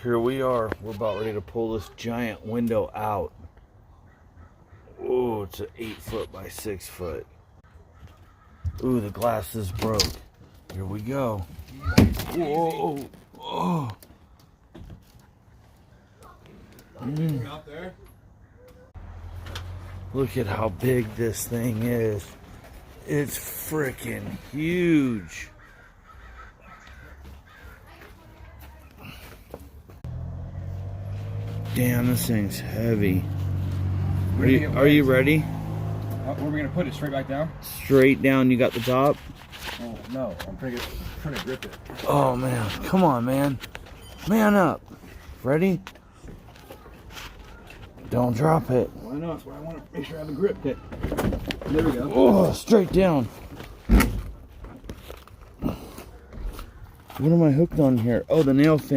Here we are. We're about ready to pull this giant window out. Oh, it's an 8 foot by 6 foot. Ooh, the glass is broke. Here we go. Whoa. Oh. Out there. Look at how big this thing is. It's freaking huge. Damn, this thing's heavy. Are you ready? Where are we gonna put it? Straight back down? Straight down. You got the top? Oh no, I'm trying to grip it. Oh man, come on, man. Man up. Ready? Don't drop it. Why not? That's why I want to make sure I have a grip. Okay. There we go. Oh, straight down. What am I hooked on here? Oh, the nail fin.